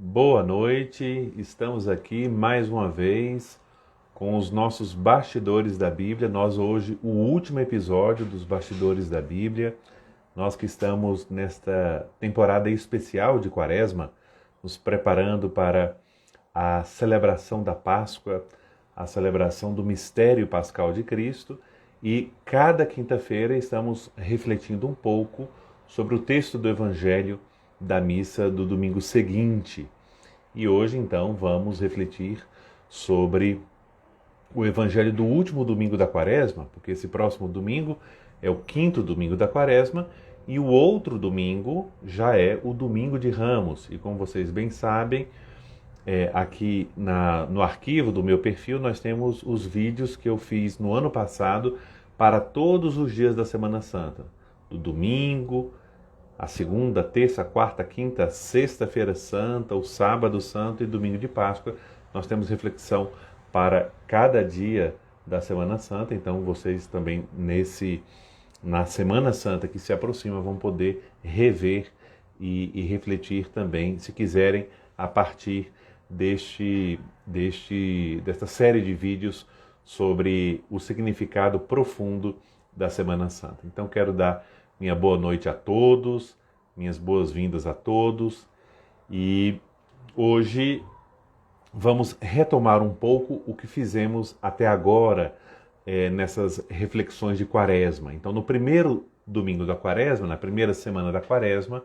Boa noite, estamos aqui mais uma vez com os nossos bastidores da Bíblia. Nós hoje, o último episódio dos bastidores da Bíblia. Nós que estamos nesta temporada especial de Quaresma, nos preparando para a celebração da Páscoa, a celebração do mistério pascal de Cristo. E cada quinta-feira estamos refletindo um pouco sobre o texto do Evangelho da missa do domingo seguinte. E hoje, então, vamos refletir sobre o Evangelho do último domingo da Quaresma, porque esse próximo domingo é o quinto domingo da Quaresma e o outro domingo já é o domingo de Ramos. E como vocês bem sabem, aqui no arquivo do meu perfil nós temos os vídeos que eu fiz no ano passado para todos os dias da Semana Santa, do domingo, a segunda, terça, quarta, quinta, sexta-feira santa, o sábado santo e domingo de Páscoa. Nós temos reflexão para cada dia da Semana Santa, então vocês também na Semana Santa que se aproxima vão poder rever e refletir também, se quiserem, a partir desta série de vídeos sobre o significado profundo da Semana Santa. Então quero dar minha boa noite a todos, minhas boas-vindas a todos. E hoje vamos retomar um pouco o que fizemos até agora nessas reflexões de Quaresma. Então, no primeiro domingo da Quaresma, na primeira semana da Quaresma,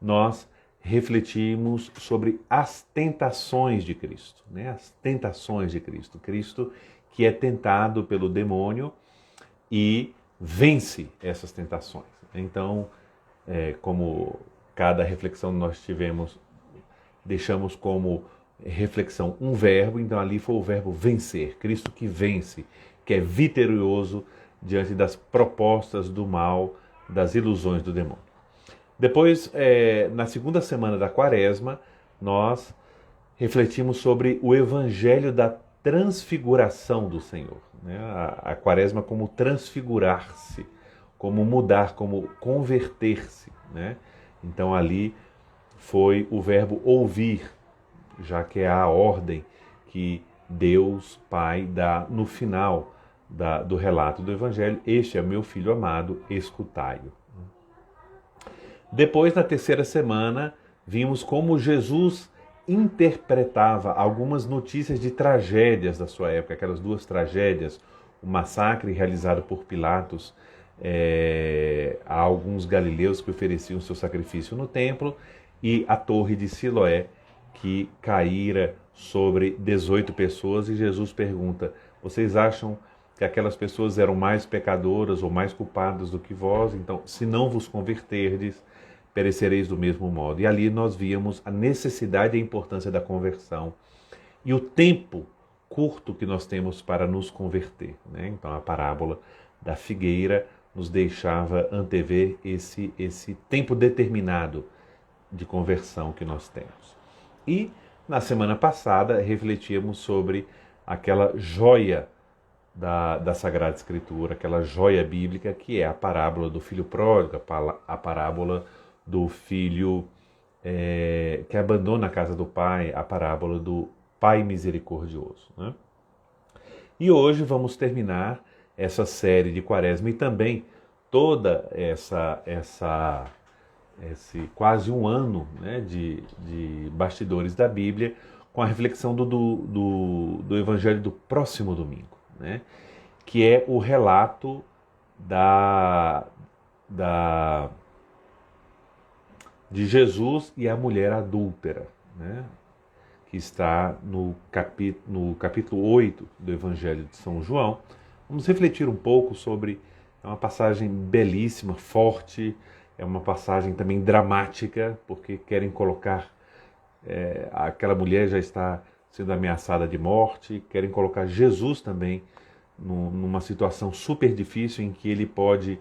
nós refletimos sobre as tentações de Cristo, né? As tentações de Cristo. Cristo que é tentado pelo demônio e vence essas tentações. Então, como cada reflexão nós tivemos, deixamos como reflexão um verbo, então ali foi o verbo vencer. Cristo que vence, que é vitorioso diante das propostas do mal, das ilusões do demônio. Depois, na segunda semana da Quaresma, nós refletimos sobre o Evangelho da transfiguração do Senhor, né? A Quaresma como transfigurar-se, como mudar, como converter-se, né? Então ali foi o verbo ouvir, já que é a ordem que Deus Pai dá no final do relato do Evangelho: este é meu filho amado, escutai-o. Depois, na terceira semana, vimos como Jesus interpretava algumas notícias de tragédias da sua época, aquelas duas tragédias, o massacre realizado por Pilatos a alguns galileus que ofereciam seu sacrifício no templo, e a torre de Siloé, que caíra sobre 18 pessoas, e Jesus pergunta: vocês acham que aquelas pessoas eram mais pecadoras ou mais culpadas do que vós? Então, se não vos converterdes, perecereis do mesmo modo. E ali nós víamos a necessidade e a importância da conversão e o tempo curto que nós temos para nos converter, né? Então a parábola da figueira nos deixava antever esse tempo determinado de conversão que nós temos. E na semana passada refletíamos sobre aquela joia da Sagrada Escritura, aquela joia bíblica que é a parábola do filho pródigo, a parábola do filho que abandona a casa do pai, a parábola do pai misericordioso, né? E hoje vamos terminar essa série de Quaresma e também toda esse quase um ano, né, de bastidores da Bíblia, com a reflexão do Evangelho do próximo domingo, né, que é o relato de Jesus e a mulher adúltera, né, que está no capítulo 8 do Evangelho de São João. Vamos refletir um pouco sobre. É uma passagem belíssima, forte, é uma passagem também dramática, porque querem colocar. Aquela mulher já está sendo ameaçada de morte, querem colocar Jesus também numa situação super difícil em que ele pode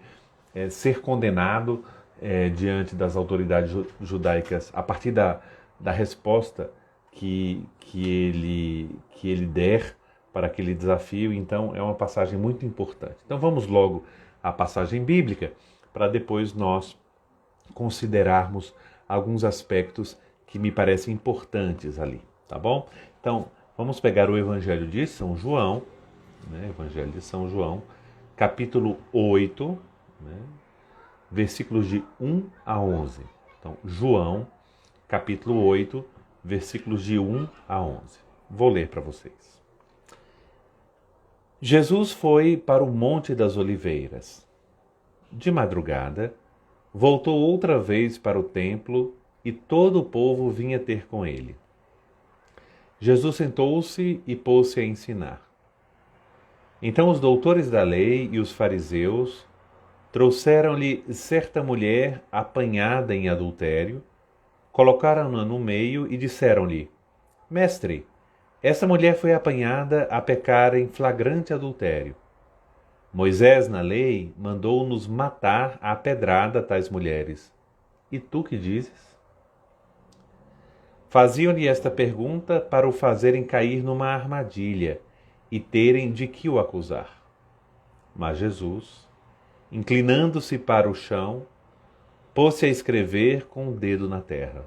ser condenado diante das autoridades judaicas a partir da resposta que ele der para aquele desafio. Então é uma passagem muito importante. Então vamos logo à passagem bíblica para depois nós considerarmos alguns aspectos que me parecem importantes ali, tá bom? Então, vamos pegar o Evangelho de São João, né? Evangelho de São João, capítulo 8, né? Versículos de 1 a 11. Então, João, capítulo 8, versículos de 1 a 11. Vou ler para vocês. Jesus foi para o Monte das Oliveiras. De madrugada, voltou outra vez para o templo e todo o povo vinha ter com ele. Jesus sentou-se e pôs-se a ensinar. Então os doutores da lei e os fariseus trouxeram-lhe certa mulher apanhada em adultério, colocaram-na no meio e disseram-lhe: Mestre, essa mulher foi apanhada a pecar em flagrante adultério. Moisés, na lei, mandou-nos matar à pedrada tais mulheres. E tu que dizes? Faziam-lhe esta pergunta para o fazerem cair numa armadilha e terem de que o acusar. Mas Jesus, inclinando-se para o chão, pôs-se a escrever com o dedo na terra.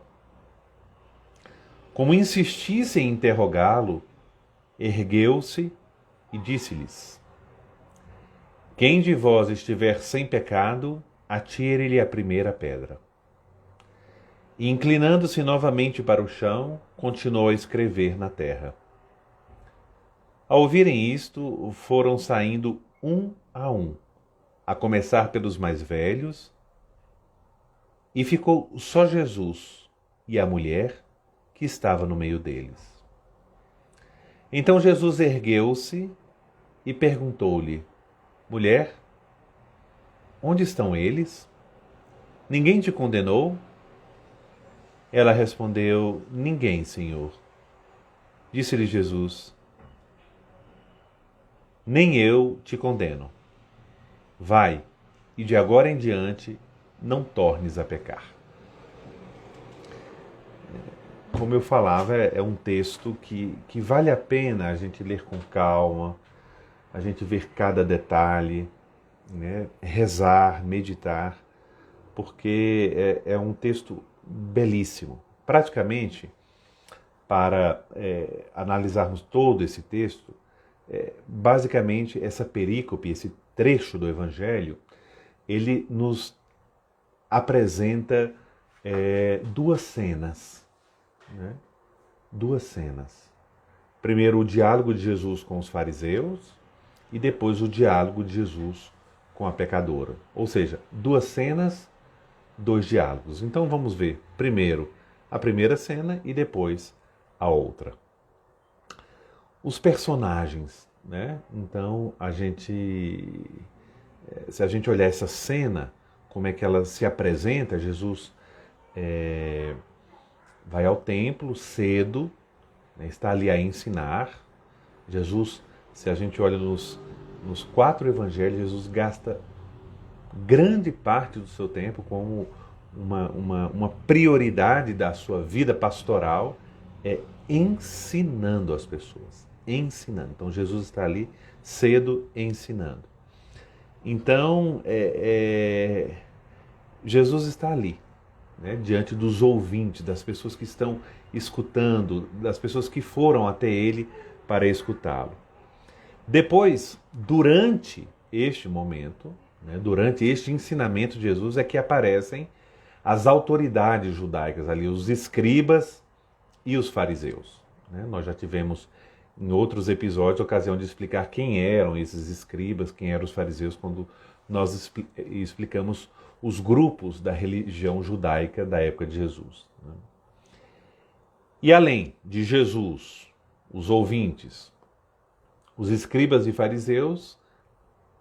Como insistissem em interrogá-lo, ergueu-se e disse-lhes: Quem de vós estiver sem pecado, atire-lhe a primeira pedra. E, inclinando-se novamente para o chão, continuou a escrever na terra. Ao ouvirem isto, foram saindo um, a começar pelos mais velhos, e ficou só Jesus e a mulher que estava no meio deles. Então Jesus ergueu-se e perguntou-lhe: Mulher, onde estão eles? Ninguém te condenou? Ela respondeu: Ninguém, Senhor. Disse-lhe Jesus: Nem eu te condeno. Vai, e de agora em diante não tornes a pecar. Como eu falava, é um texto que vale a pena a gente ler com calma, a gente ver cada detalhe, né? Rezar, meditar, porque é um texto belíssimo. Praticamente, para analisarmos todo esse texto, basicamente essa perícope, esse trecho do Evangelho, ele nos apresenta duas cenas, né? Duas cenas. Primeiro, o diálogo de Jesus com os fariseus e depois o diálogo de Jesus com a pecadora. Ou seja, duas cenas, dois diálogos. Então vamos ver primeiro a primeira cena e depois a outra. Os personagens, né? Então se a gente olhar essa cena, como é que ela se apresenta, Jesus vai ao templo cedo, né? Está ali a ensinar. Jesus, se a gente olha nos 4 evangelhos, Jesus gasta grande parte do seu tempo como uma prioridade da sua vida pastoral ensinando as pessoas. Ensinando. Então Jesus está ali cedo ensinando. Então Jesus está ali, né, diante dos ouvintes, das pessoas que estão escutando, das pessoas que foram até ele para escutá-lo. Depois, durante este momento, né, durante este ensinamento de Jesus, é que aparecem as autoridades judaicas ali, os escribas e os fariseus. Né? Nós já tivemos em outros episódios a ocasião de explicar quem eram esses escribas, quem eram os fariseus, quando nós explicamos os grupos da religião judaica da época de Jesus. Né? E além de Jesus, os ouvintes, os escribas e fariseus,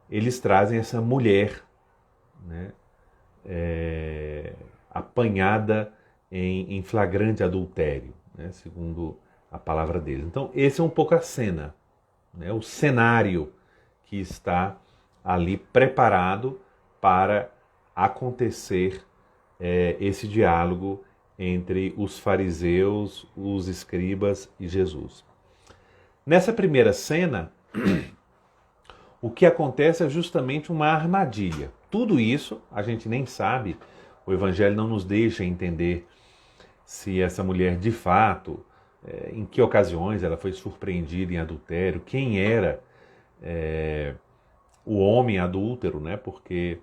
eles trazem essa mulher, né, apanhada em flagrante adultério, né, segundo a palavra deles. Então, esse é um pouco a cena, né, o cenário que está ali preparado para acontecer esse diálogo entre os fariseus, os escribas e Jesus. Nessa primeira cena, o que acontece é justamente uma armadilha. Tudo isso a gente nem sabe, o Evangelho não nos deixa entender se essa mulher de fato, em que ocasiões ela foi surpreendida em adultério, quem era o homem adúltero, né? Porque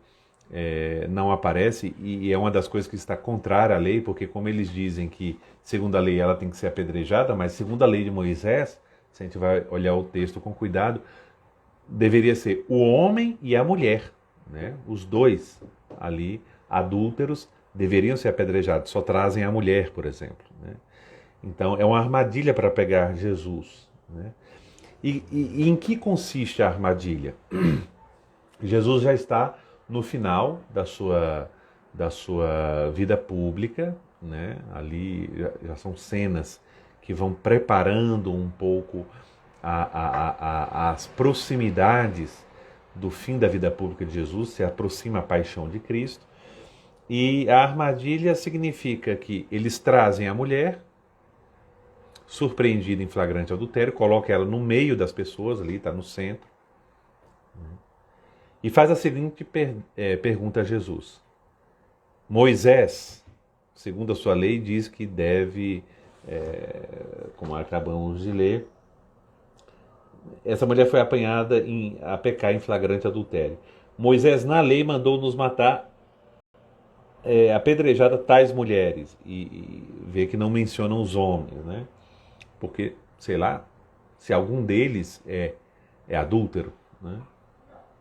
não aparece, e é uma das coisas que está contrária à lei, porque como eles dizem que, segundo a lei, ela tem que ser apedrejada, mas segundo a lei de Moisés, se a gente vai olhar o texto com cuidado, deveria ser o homem e a mulher, né? Os dois ali, adúlteros, deveriam ser apedrejados, só trazem a mulher, por exemplo, né? Então é uma armadilha para pegar Jesus, né? E em que consiste a armadilha? Jesus já está no final da sua vida pública, né? Ali já são cenas que vão preparando um pouco as proximidades do fim da vida pública de Jesus, se aproxima a paixão de Cristo. E a armadilha significa que eles trazem a mulher, surpreendida em flagrante adultério, coloca ela no meio das pessoas, ali, está no centro, e faz a seguinte pergunta a Jesus. Moisés, segundo a sua lei, diz que deve, como acabamos de ler, essa mulher foi apanhada a pecar em flagrante adultério. Moisés, na lei, mandou nos matar apedrejada tais mulheres. E vê que não mencionam os homens, né? Porque, sei lá, se algum deles é adúltero, né?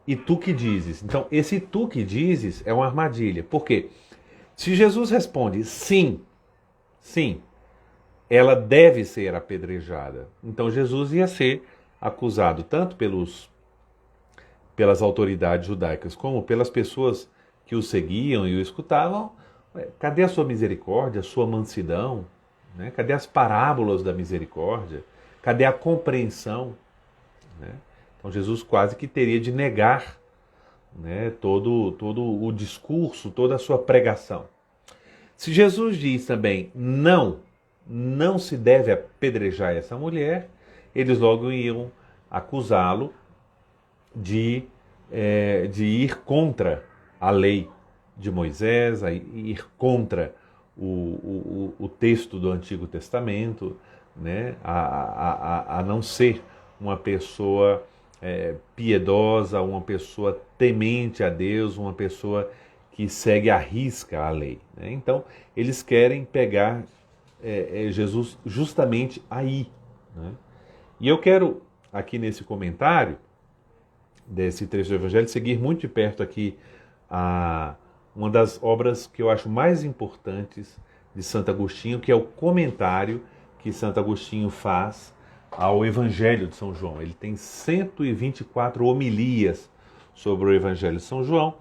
E tu que dizes? Então, esse tu que dizes é uma armadilha. Por quê? Se Jesus responde sim, sim, ela deve ser apedrejada. Então Jesus ia ser acusado tanto pelas autoridades judaicas como pelas pessoas que o seguiam e o escutavam. Cadê a sua misericórdia, a sua mansidão? Né? Cadê as parábolas da misericórdia? Cadê a compreensão? Né? Então Jesus quase que teria de negar, né, todo o discurso, toda a sua pregação. Se Jesus diz também não se deve apedrejar essa mulher, eles logo iam acusá-lo de ir contra a lei de Moisés, a ir contra o texto do Antigo Testamento, né, a não ser uma pessoa piedosa, uma pessoa temente a Deus, uma pessoa que segue à risca a lei, né? Então, eles querem pegar Jesus justamente aí, né? E eu quero, aqui nesse comentário desse trecho do Evangelho, seguir muito de perto aqui uma das obras que eu acho mais importantes de Santo Agostinho, que é o comentário que Santo Agostinho faz ao Evangelho de São João. Ele tem 124 homilias sobre o Evangelho de São João,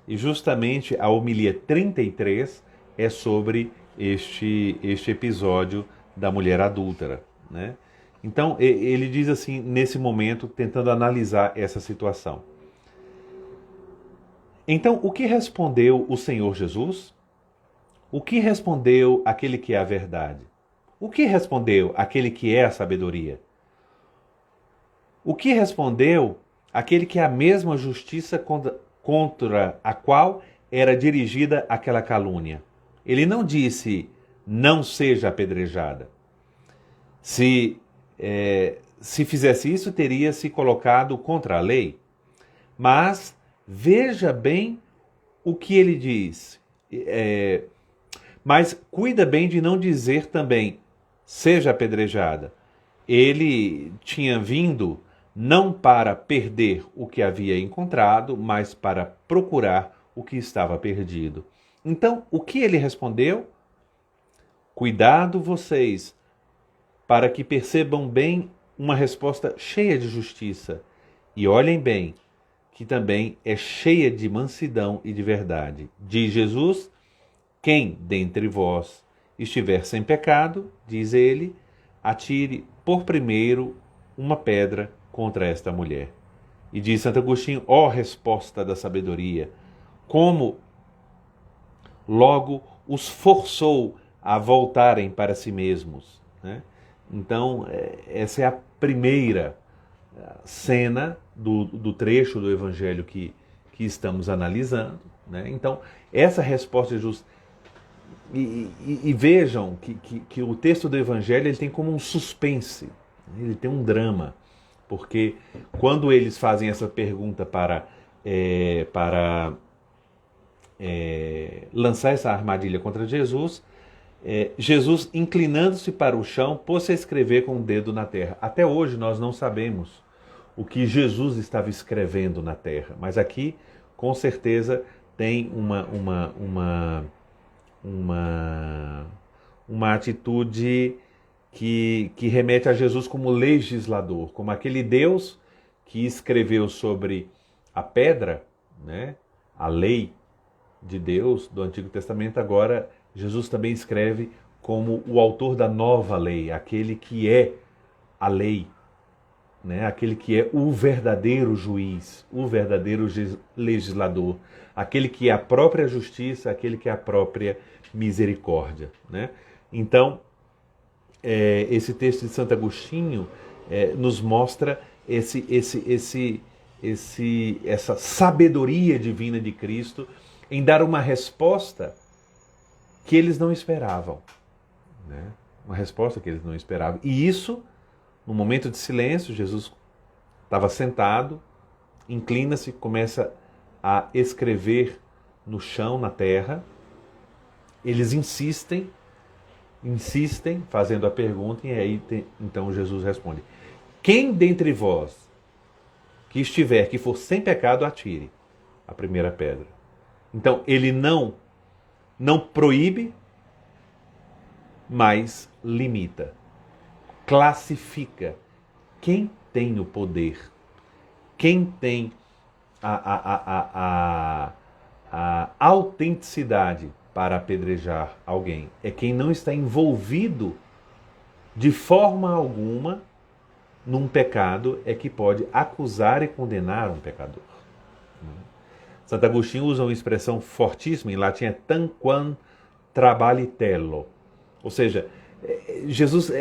e justamente a homilia 33 é sobre este episódio da mulher adúltera, né? Então, ele diz assim, nesse momento, tentando analisar essa situação. Então, o que respondeu o Senhor Jesus? O que respondeu aquele que é a verdade? O que respondeu aquele que é a sabedoria? O que respondeu aquele que é a mesma justiça contra a qual era dirigida aquela calúnia? Ele não disse, não seja apedrejada. Se fizesse isso, teria se colocado contra a lei. Mas veja bem o que ele diz. Mas cuida bem de não dizer também, seja apedrejada. Ele tinha vindo não para perder o que havia encontrado, mas para procurar o que estava perdido. Então, o que ele respondeu? Cuidado vocês, para que percebam bem uma resposta cheia de justiça. E olhem bem, que também é cheia de mansidão e de verdade. Diz Jesus, quem dentre vós estiver sem pecado, diz ele, atire por primeiro uma pedra contra esta mulher. E diz Santo Agostinho, ó resposta da sabedoria, como logo os forçou a voltarem para si mesmos, né? Então, essa é a primeira cena do trecho do Evangelho que estamos analisando, né? Então, essa resposta de Jesus E vejam que o texto do Evangelho ele tem como um suspense, ele tem um drama, porque quando eles fazem essa pergunta para lançar essa armadilha contra Jesus, Jesus, inclinando-se para o chão, pôs-se a escrever com o dedo na terra. Até hoje nós não sabemos o que Jesus estava escrevendo na terra, mas aqui com certeza tem uma atitude que remete a Jesus como legislador, como aquele Deus que escreveu sobre a pedra, né, a lei de Deus do Antigo Testamento. Agora Jesus também escreve como o autor da nova lei, aquele que é a lei, né? Aquele que é o verdadeiro juiz, o verdadeiro legislador, aquele que é a própria justiça, aquele que é a própria misericórdia, né? Então, esse texto de Santo Agostinho nos mostra essa sabedoria divina de Cristo em dar uma resposta que eles não esperavam, né? Uma resposta que eles não esperavam. E isso, no momento de silêncio, Jesus estava sentado, inclina-se, começa a escrever no chão, na terra. Eles insistem, fazendo a pergunta, e aí então Jesus responde: quem dentre vós que for sem pecado, atire a primeira pedra. Então ele não proíbe, mas limita, classifica quem tem o poder, quem tem a autenticidade para apedrejar alguém. É quem não está envolvido de forma alguma num pecado é que pode acusar e condenar um pecador. Santo Agostinho usa uma expressão fortíssima, em latim é tanquam trabalitello. Ou seja, Jesus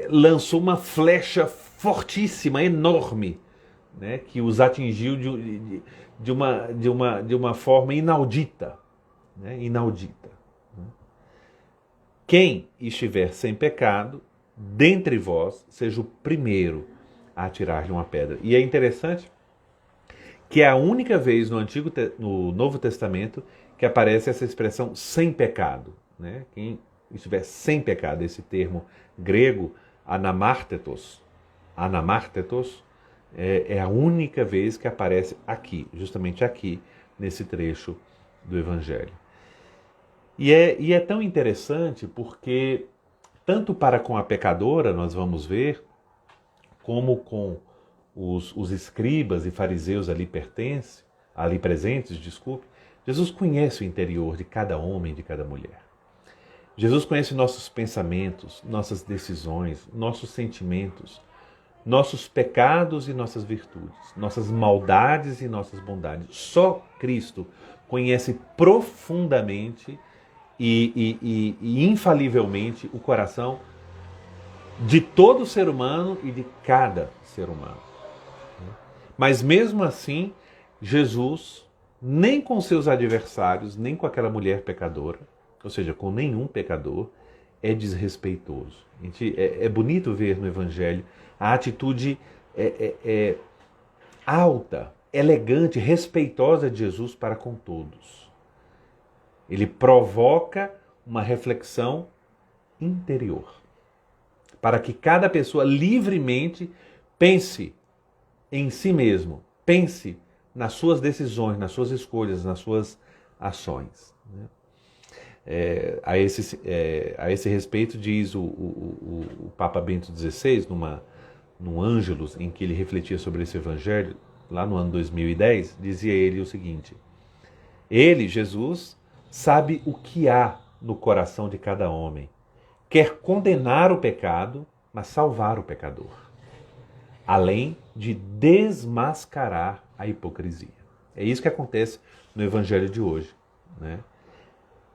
lançou uma flecha fortíssima, enorme, né, que os atingiu de uma forma inaudita. Né, inaudita. Quem estiver sem pecado, dentre vós, seja o primeiro a atirar-lhe uma pedra. E é interessante que é a única vez no Novo Testamento que aparece essa expressão sem pecado. Né? Quem estiver sem pecado, esse termo grego, anamartetos, é a única vez que aparece aqui, justamente aqui, nesse trecho do Evangelho. E é tão interessante porque, tanto para com a pecadora, nós vamos ver, como com os escribas e fariseus ali presentes, Jesus conhece o interior de cada homem e de cada mulher. Jesus conhece nossos pensamentos, nossas decisões, nossos sentimentos, nossos pecados e nossas virtudes, nossas maldades e nossas bondades. Só Cristo conhece profundamente e infalivelmente o coração de todo ser humano e de cada ser humano. Mas mesmo assim, Jesus, nem com seus adversários, nem com aquela mulher pecadora, ou seja, com nenhum pecador, é desrespeitoso. É bonito ver no Evangelho a atitude alta, elegante, respeitosa de Jesus para com todos. Ele provoca uma reflexão interior, para que cada pessoa livremente pense em si mesmo, pense nas suas decisões, nas suas escolhas, nas suas ações. A esse respeito, diz o Papa Bento XVI, num Ângelus, em que ele refletia sobre esse evangelho, lá no ano 2010, dizia ele o seguinte: ele, Jesus, sabe o que há no coração de cada homem. Quer condenar o pecado, mas salvar o pecador, além de desmascarar a hipocrisia. É isso que acontece no evangelho de hoje, né?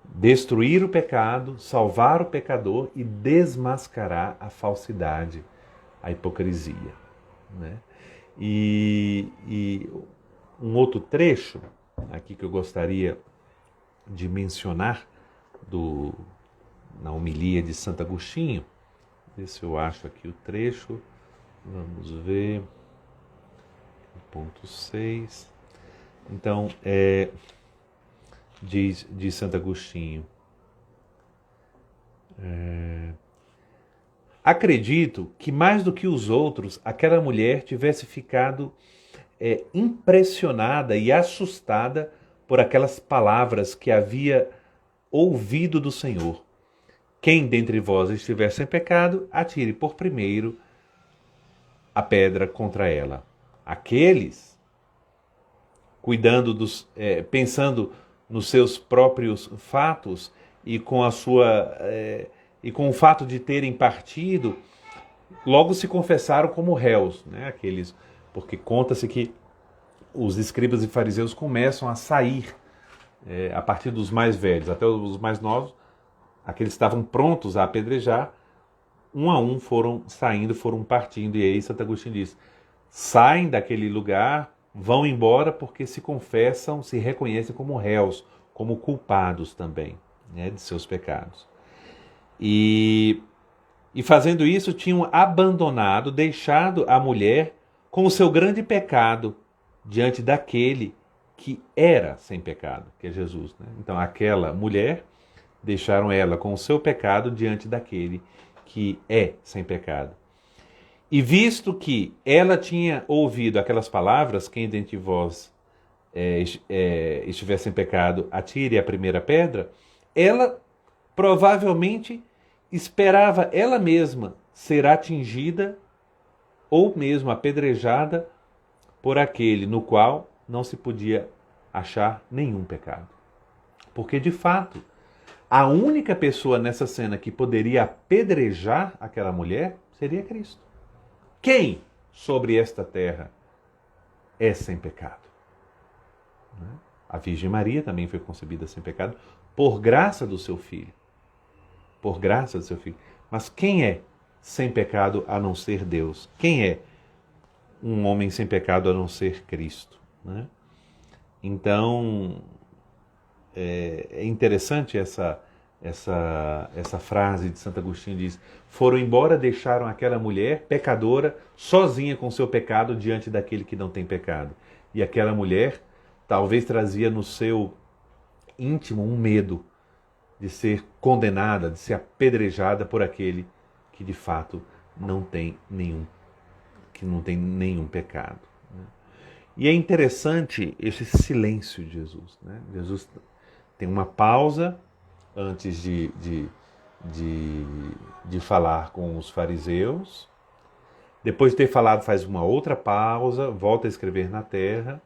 Destruir o pecado, salvar o pecador e desmascarar a falsidade, a hipocrisia, né? E um outro trecho aqui que eu gostaria de mencionar na homilia de Santo Agostinho. Ver se eu acho aqui o trecho. Vamos ver. Ponto 6. Então, diz Santo Agostinho. Acredito que mais do que os outros, aquela mulher tivesse ficado impressionada e assustada por aquelas palavras que havia ouvido do Senhor. Quem dentre vós estiver sem pecado, atire por primeiro a pedra contra ela. Aqueles, pensando nos seus próprios fatos e com e com o fato de terem partido, logo se confessaram como réus, né? Porque conta-se que os escribas e fariseus começam a sair a partir dos mais velhos, até os mais novos, aqueles que estavam prontos a apedrejar, um a um foram saindo, foram partindo, e aí Santo Agostinho diz: saem daquele lugar, vão embora porque se confessam, se reconhecem como réus, como culpados também, né, de seus pecados. E fazendo isso, tinham abandonado, deixado a mulher com o seu grande pecado diante daquele que era sem pecado, que é Jesus, né? Então, aquela mulher, deixaram ela com o seu pecado diante daquele que é sem pecado. E visto que ela tinha ouvido aquelas palavras: quem dentre vós estiver sem pecado, atire a primeira pedra, ela provavelmente esperava ela mesma ser atingida ou mesmo apedrejada por aquele no qual não se podia achar nenhum pecado. Porque, de fato, a única pessoa nessa cena que poderia apedrejar aquela mulher seria Cristo. Quem sobre esta terra é sem pecado? A Virgem Maria também foi concebida sem pecado por graça do seu Filho. Por graça do seu Filho. Mas quem é sem pecado a não ser Deus? Quem é um homem sem pecado a não ser Cristo? Né? Então, é interessante essa frase de Santo Agostinho, diz: foram embora, deixaram aquela mulher pecadora sozinha com seu pecado diante daquele que não tem pecado. E aquela mulher talvez trazia no seu íntimo um medo de ser condenada, de ser apedrejada por aquele que de fato não tem nenhum pecado. Né? E é interessante esse silêncio de Jesus. Né? Jesus tem uma pausa antes de falar com os fariseus. Depois de ter falado, faz uma outra pausa, volta a escrever na terra.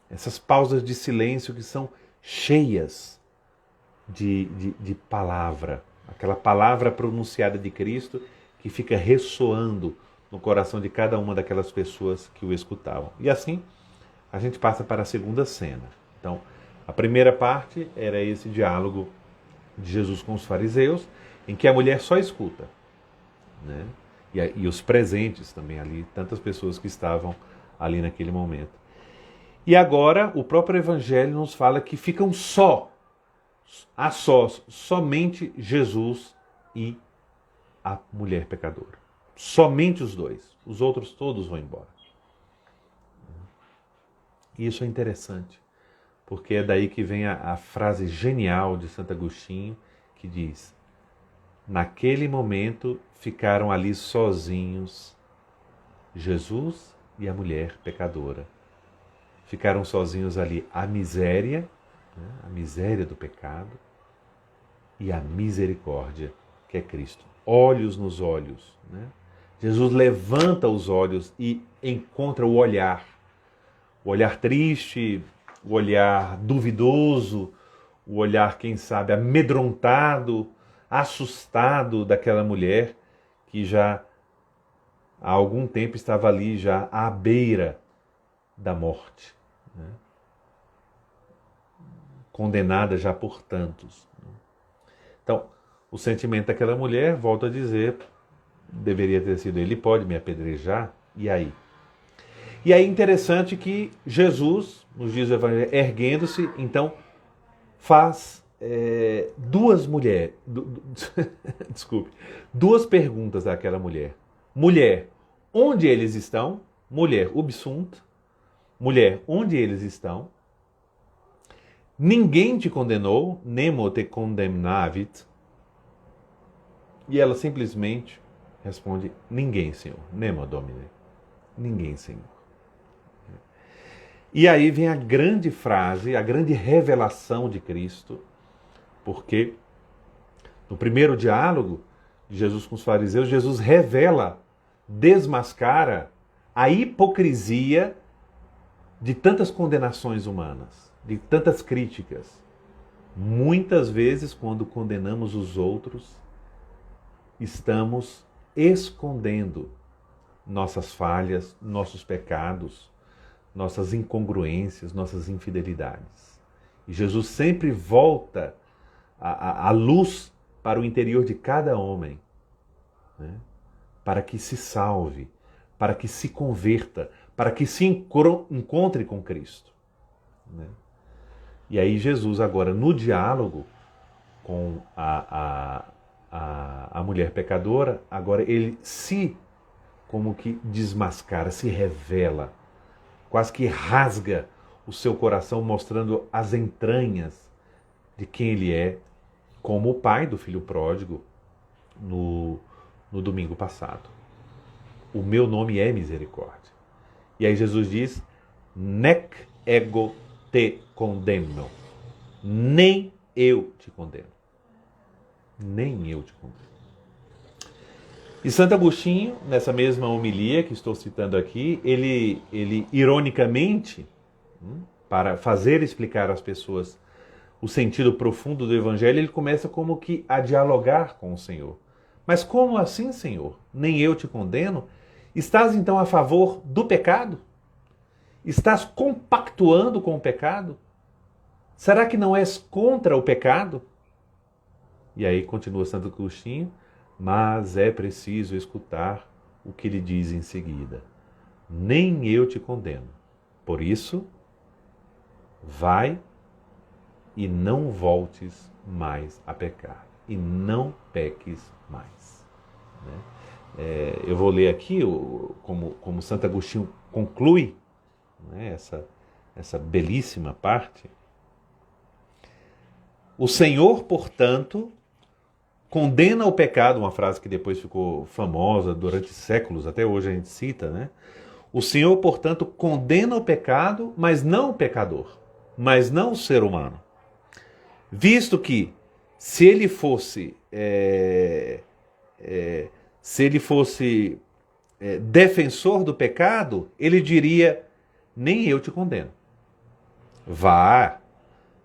Essas pausas de silêncio que são cheias de palavra. Aquela palavra pronunciada de Cristo que fica ressoando no coração de cada uma daquelas pessoas que o escutavam. E assim, a gente passa para a segunda cena. Então, a primeira parte era esse diálogo de Jesus com os fariseus, em que a mulher só escuta, né? E os presentes também ali, tantas pessoas que estavam ali naquele momento. E agora o próprio Evangelho nos fala que ficam a sós, somente Jesus e a mulher pecadora. Somente os dois. Os outros todos vão embora. E isso é interessante, porque é daí que vem a frase genial de Santo Agostinho, que diz: naquele momento ficaram ali sozinhos Jesus e a mulher pecadora. Ficaram sozinhos ali a miséria, né, a miséria do pecado, e a misericórdia, que é Cristo. Olhos nos olhos. Né? Jesus levanta os olhos e encontra o olhar triste, o olhar duvidoso, o olhar, quem sabe, amedrontado, assustado daquela mulher que já há algum tempo estava ali já à beira da morte, né? Condenada já por tantos. Então, o sentimento daquela mulher, volto a dizer, deveria ter sido: ele pode me apedrejar? E aí? E aí é interessante que Jesus, nos diz o Evangelho, erguendo-se, então faz duas mulheres, desculpe, duas perguntas àquela mulher. Mulher, onde eles estão? Mulher, ubsunt. Mulher, onde eles estão? Ninguém te condenou, nemo te condemnavit. E ela simplesmente responde, ninguém, Senhor. Nemo domine. Ninguém, Senhor. E aí vem a grande frase, a grande revelação de Cristo, porque no primeiro diálogo de Jesus com os fariseus, Jesus revela, desmascara a hipocrisia de tantas condenações humanas, de tantas críticas. Muitas vezes, quando condenamos os outros, estamos escondendo nossas falhas, nossos pecados, nossas incongruências, nossas infidelidades. E Jesus sempre volta a luz para o interior de cada homem, né? Para que se salve, para que se converta, para que se encontre com Cristo, né? E aí Jesus agora, no diálogo com a mulher pecadora, agora ele se, como que desmascara, se revela, quase que rasga o seu coração, mostrando as entranhas de quem ele é, como o pai do filho pródigo no domingo passado. O meu nome é misericórdia. E aí Jesus diz, nec ego te condemno. Nem eu te condeno. Nem eu te condeno. E Santo Agostinho, nessa mesma homilia que estou citando aqui, ele ironicamente, para fazer explicar às pessoas o sentido profundo do Evangelho, ele começa como que a dialogar com o Senhor. Mas como assim, Senhor? Nem eu te condeno? Estás então a favor do pecado? Estás compactuando com o pecado? Será que não és contra o pecado? E aí continua Santo Agostinho, mas é preciso escutar o que ele diz em seguida. Nem eu te condeno. Por isso, vai e não voltes mais a pecar. E não peques mais. Né? Eu vou ler aqui como Santo Agostinho conclui, né, essa belíssima parte. O Senhor, portanto, condena o pecado, uma frase que depois ficou famosa durante séculos, até hoje a gente cita, né? O Senhor, portanto, condena o pecado, mas não o pecador, mas não o ser humano. Visto que, se ele fosse defensor do pecado, ele diria, nem eu te condeno. Vá,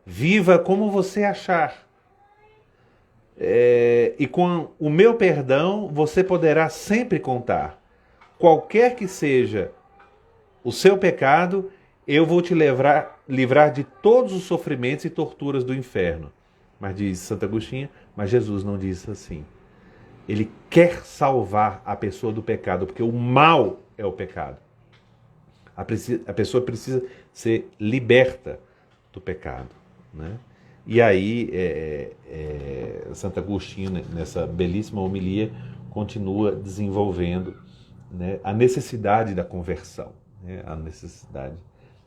viva como você achar. E com o meu perdão você poderá sempre contar. Qualquer que seja o seu pecado, eu vou te livrar de todos os sofrimentos e torturas do inferno. Mas diz Santo Agostinho, mas Jesus não diz assim. Ele quer salvar a pessoa do pecado, porque o mal é o pecado. A pessoa precisa ser liberta do pecado, né? E aí, Santo Agostinho, nessa belíssima homilia, continua desenvolvendo, né, a necessidade da conversão. Né, a necessidade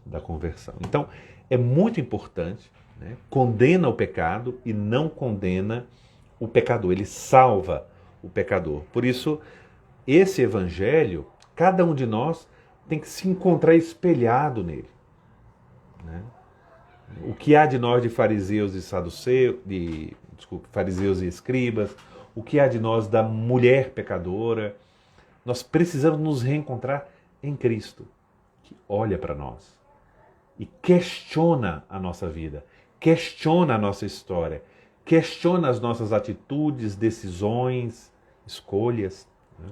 da conversão. Então, é muito importante, né, condena o pecado e não condena o pecador. Ele salva o pecador. Por isso, esse evangelho, cada um de nós tem que se encontrar espelhado nele, né? O que há de nós de fariseus e saduceus, fariseus e escribas, o que há de nós da mulher pecadora, nós precisamos nos reencontrar em Cristo, que olha para nós e questiona a nossa vida, questiona a nossa história, questiona as nossas atitudes, decisões, escolhas, né?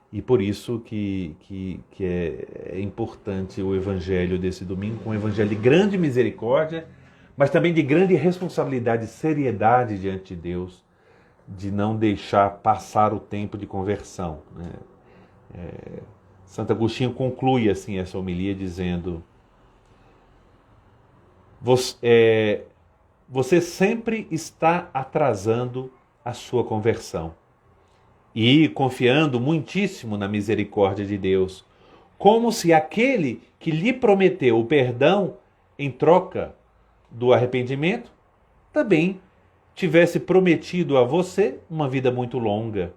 E por isso que é importante o evangelho desse domingo, um evangelho de grande misericórdia, mas também de grande responsabilidade e seriedade diante de Deus, de não deixar passar o tempo de conversão, né? Santo Agostinho conclui assim essa homilia dizendo, você sempre está atrasando a sua conversão e confiando muitíssimo na misericórdia de Deus, como se aquele que lhe prometeu o perdão em troca do arrependimento também tivesse prometido a você uma vida muito longa.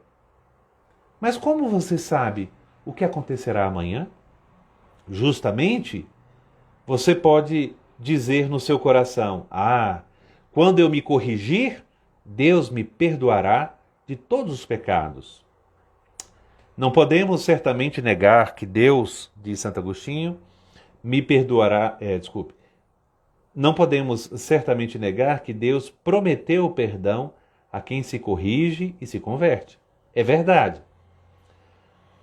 Mas como você sabe o que acontecerá amanhã? Justamente, você pode dizer no seu coração: ah, quando eu me corrigir, Deus me perdoará de todos os pecados. Não podemos certamente negar que Deus, diz Santo Agostinho, me perdoará. Não podemos certamente negar que Deus prometeu o perdão a quem se corrige e se converte. É verdade.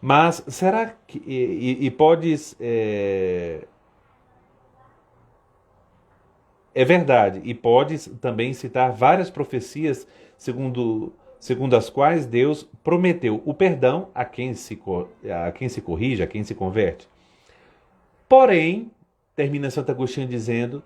Mas será que. É verdade, e pode também citar várias profecias segundo as quais Deus prometeu o perdão a quem se corrige, a quem se converte. Porém, termina Santo Agostinho dizendo,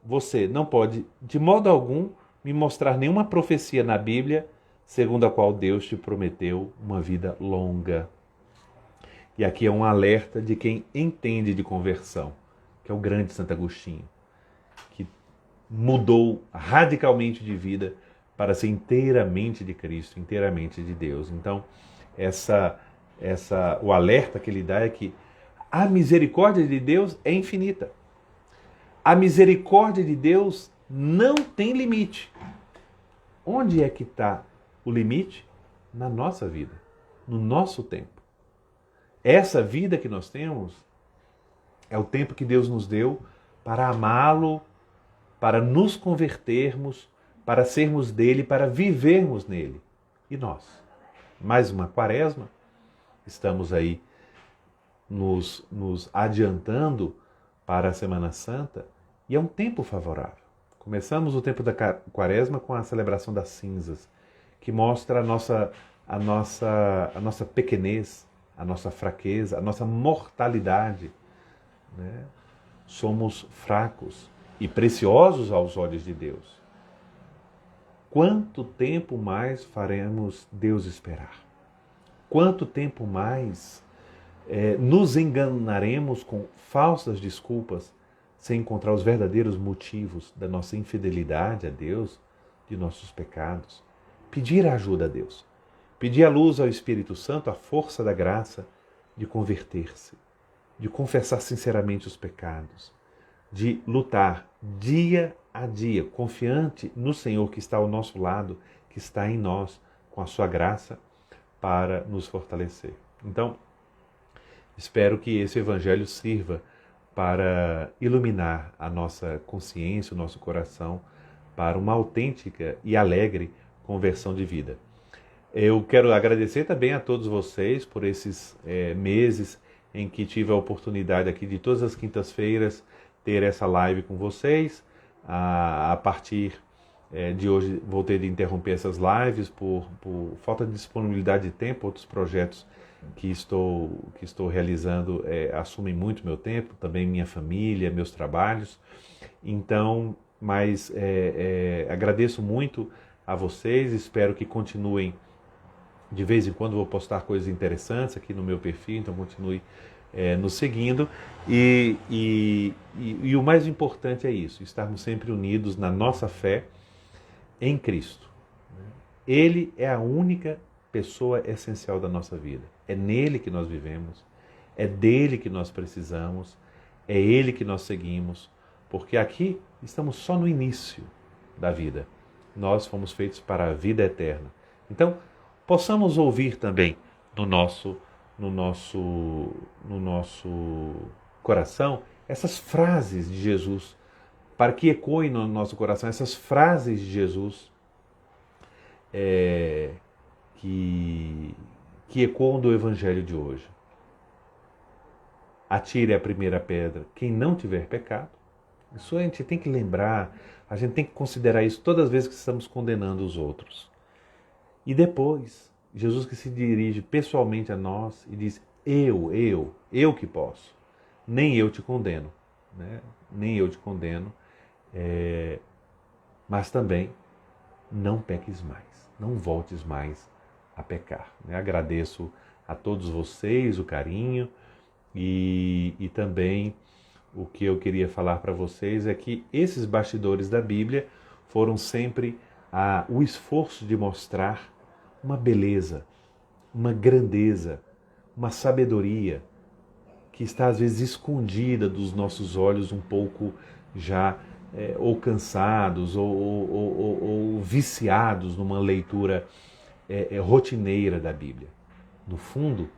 você não pode, de modo algum, me mostrar nenhuma profecia na Bíblia segundo a qual Deus te prometeu uma vida longa. E aqui é um alerta de quem entende de conversão, que é o grande Santo Agostinho, que mudou radicalmente de vida para ser inteiramente de Cristo, inteiramente de Deus. Então, o alerta que ele dá é que a misericórdia de Deus é infinita. A misericórdia de Deus não tem limite. Onde é que está o limite? Na nossa vida, no nosso tempo. Essa vida que nós temos é o tempo que Deus nos deu para amá-lo, para nos convertermos, para sermos dele, para vivermos nele. E nós? Mais uma quaresma, estamos aí nos adiantando para a Semana Santa e é um tempo favorável. Começamos o tempo da quaresma com a celebração das cinzas, que mostra a nossa pequenez, a nossa fraqueza, a nossa mortalidade. Né? Somos fracos e preciosos aos olhos de Deus. Quanto tempo mais faremos Deus esperar? Quanto tempo mais nos enganaremos com falsas desculpas sem encontrar os verdadeiros motivos da nossa infidelidade a Deus, de nossos pecados? Pedir ajuda a Deus, pedir a luz ao Espírito Santo, a força da graça de converter-se, de confessar sinceramente os pecados, de lutar dia a dia, confiante no Senhor que está ao nosso lado, que está em nós, com a sua graça, para nos fortalecer. Então, espero que esse Evangelho sirva para iluminar a nossa consciência, o nosso coração, para uma autêntica e alegre conversão de vida. Eu quero agradecer também a todos vocês por esses meses em que tive a oportunidade aqui de todas as quintas-feiras ter essa live com vocês. A partir de hoje vou ter de interromper essas lives por falta de disponibilidade de tempo. Outros projetos que estou realizando assumem muito meu tempo, também minha família, meus trabalhos. Então, mas agradeço muito a vocês, espero que continuem. De vez em quando vou postar coisas interessantes aqui no meu perfil, então continue nos seguindo. E o mais importante é isso, estarmos sempre unidos na nossa fé em Cristo. Ele é a única pessoa essencial da nossa vida. É nele que nós vivemos, é dele que nós precisamos, é ele que nós seguimos, porque aqui estamos só no início da vida. Nós fomos feitos para a vida eterna. Então, possamos ouvir também no nosso coração essas frases de Jesus, para que ecoem no nosso coração essas frases de Jesus que ecoam do Evangelho de hoje. Atire a primeira pedra quem não tiver pecado. Isso a gente tem que lembrar, a gente tem que considerar isso todas as vezes que estamos condenando os outros. E depois, Jesus que se dirige pessoalmente a nós e diz, eu que posso, nem eu te condeno, né? Nem eu te condeno, Mas também não peques mais, não voltes mais a pecar. Agradeço a todos vocês o carinho e também o que eu queria falar para vocês é que esses bastidores da Bíblia foram sempre o esforço de mostrar uma beleza, uma grandeza, uma sabedoria que está às vezes escondida dos nossos olhos um pouco já ou cansados ou viciados numa leitura rotineira da Bíblia. No fundo,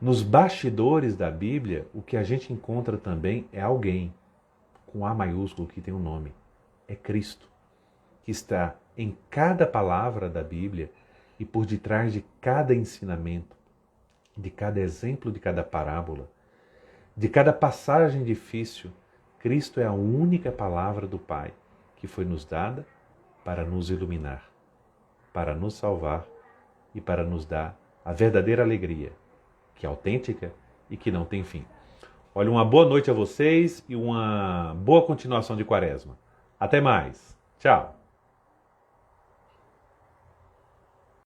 nos bastidores da Bíblia, o que a gente encontra também é alguém, com A maiúsculo, que tem um nome. É Cristo, que está em cada palavra da Bíblia e por detrás de cada ensinamento, de cada exemplo, de cada parábola, de cada passagem difícil. Cristo é a única palavra do Pai que foi nos dada para nos iluminar, para nos salvar e para nos dar a verdadeira alegria, que é autêntica e que não tem fim. Olha, uma boa noite a vocês e uma boa continuação de Quaresma. Até mais. Tchau.